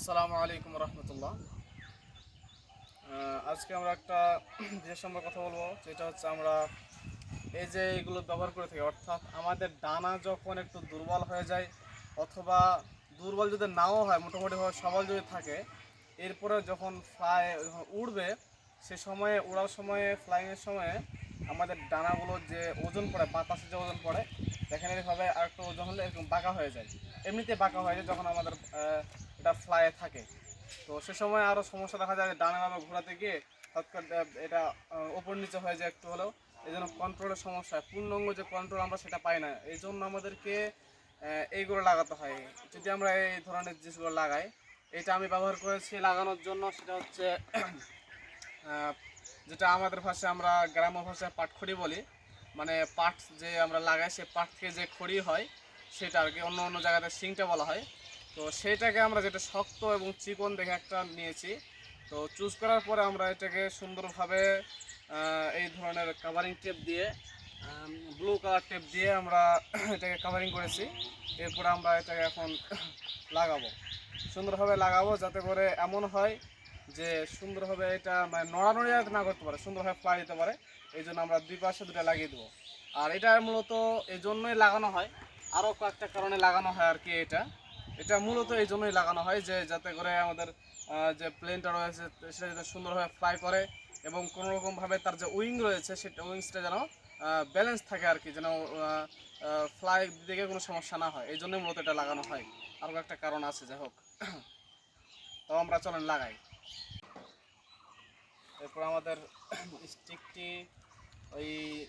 আসসালামু আলাইকুম রহমতুল্লাহ। আজকে আমরা একটা বিষয় সম্পর্কে কথা বলবো, যেটা হচ্ছে আমরা এই যে এগুলো ব্যবহার করে থাকি, অর্থাৎ আমাদের ডানা যখন একটু দুর্বল হয়ে যায় অথবা দুর্বল যদি নাও হয়, মোটামুটিভাবে সবল যদি থাকে, এরপরে যখন যখন উড়বে সে সময়ে উড়ার সময়ে ফ্লাইংয়ের সময়ে আমাদের ডানাগুলো যে ওজন পড়ে, বাতাসে যে ওজন পড়ে, দেখেন এইভাবে আর একটু ওজন হলে এরকম বাঁকা হয়ে যায়। এমনিতে বাঁকা হয়ে যায় যখন আমাদের এটা ফ্লাইয়ে থাকে। তো সে সময় আরও সমস্যা দেখা যায়, ডানা নামে ঘোরাতে গিয়ে হঠাৎ এটা ওপর নিচে হয়ে যায় একটু হলেও। এই জন্য কন্ট্রোলের সমস্যা, পূর্ণাঙ্গ যে কন্ট্রোল আমরা সেটা পাই না। এই জন্য আমাদেরকে এইগুলো লাগাতে হয়। যদি আমরা এই ধরনের জিনিসগুলো লাগাই, এটা আমি ব্যবহার করেছি লাগানোর জন্য, সেটা হচ্ছে যেটা আমাদের ভাষায় আমরা গ্রাম্য ভাষায় পাটখড়ি বলি, মানে পাট যে আমরা লাগাই সে পাট থেকে যে খড়ি হয় সেটা আর কি, অন্য অন্য জায়গাতে শিংটা বলা হয়। তো সেইটাকে আমরা যেটা শক্ত এবং চিকন দেখে একটা নিয়েছি। তো চুজ করার পরে আমরা এটাকে সুন্দরভাবে এই ধরনের কাভারিং টেপ দিয়ে, ব্লু কালার টেপ দিয়ে আমরা এটাকে কাভারিং করেছি। এরপরে আমরা এটাকে এখন লাগাবো, সুন্দরভাবে লাগাবো, যাতে করে এমন হয় যে সুন্দরভাবে এটা মানে নড়ানড়ি যাতে না করতে পারে, সুন্দরভাবে ফ্লাই দিতে পারে। এই জন্য আমরা দুই পাশে দুটো লাগিয়ে দেবো। আর এটা মূলত এই জন্যই লাগানো হয়, আরও কয়েকটা কারণে লাগানো হয় আর কি। এটা এটা মূলত এই জন্যই লাগানো হয় যে যাতে করে আমাদের যে প্লেনটা রয়েছে সেটা যাতে সুন্দরভাবে ফ্লাই করে, এবং কোনোরকমভাবে তার যে উইং রয়েছে সেটা উইংসটা যেন ব্যালেন্স থাকে আর কি, যেন ফ্লাই দিকে কোনো সমস্যা না হয়। এই জন্যই মূলত এটা লাগানো হয়। আরও একটা কারণ আছে, যাই হোক। তো আমরা চলেন লাগাই। এরপর আমাদের স্টিকটি, ওই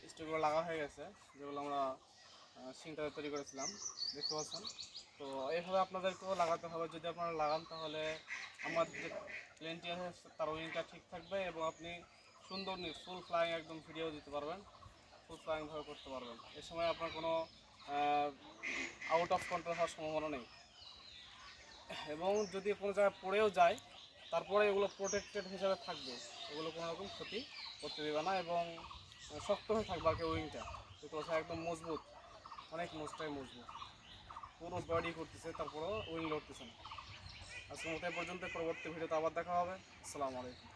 স্টিকগুলো লাগা হয়ে গেছে, যেগুলো আমরা শিংটা তৈরি করেছিলাম, দেখতে পাচ্ছেন। তো এইভাবে আপনাদেরকেও লাগাতে হবে। যদি আপনারা লাগান তাহলে আমার যে প্লেনটি আছে তার উইংটা ঠিক থাকবে, এবং আপনি সুন্দর ফুল ফ্লাইং একদম ভিডিও দিতে পারবেন, ফুল ফ্লাইংভাবে করতে পারবেন। এ সময় আপনার কোনো আউট অফ কন্ট্রোল হওয়ার সম্ভাবনা নেই। এবং যদি কোনো জায়গায় পড়েও যায় তারপরে এগুলো প্রোটেক্টেড হিসাবে থাকবে, এগুলো কোনো রকম ক্ষতি করতে দেবে না, এবং শক্ত হয়ে থাকবে আর কি উইংটা। দেখতে পাচ্ছেন একদম মজবুত, অনেক মজবুত, পুরো বডি করতেছে, তারপরেও উইং লড়তেছে না। আজকের মতো এ পর্যন্ত, পরবর্তী ভিডিওতে আবার দেখা হবে। আসসালামু আলাইকুম।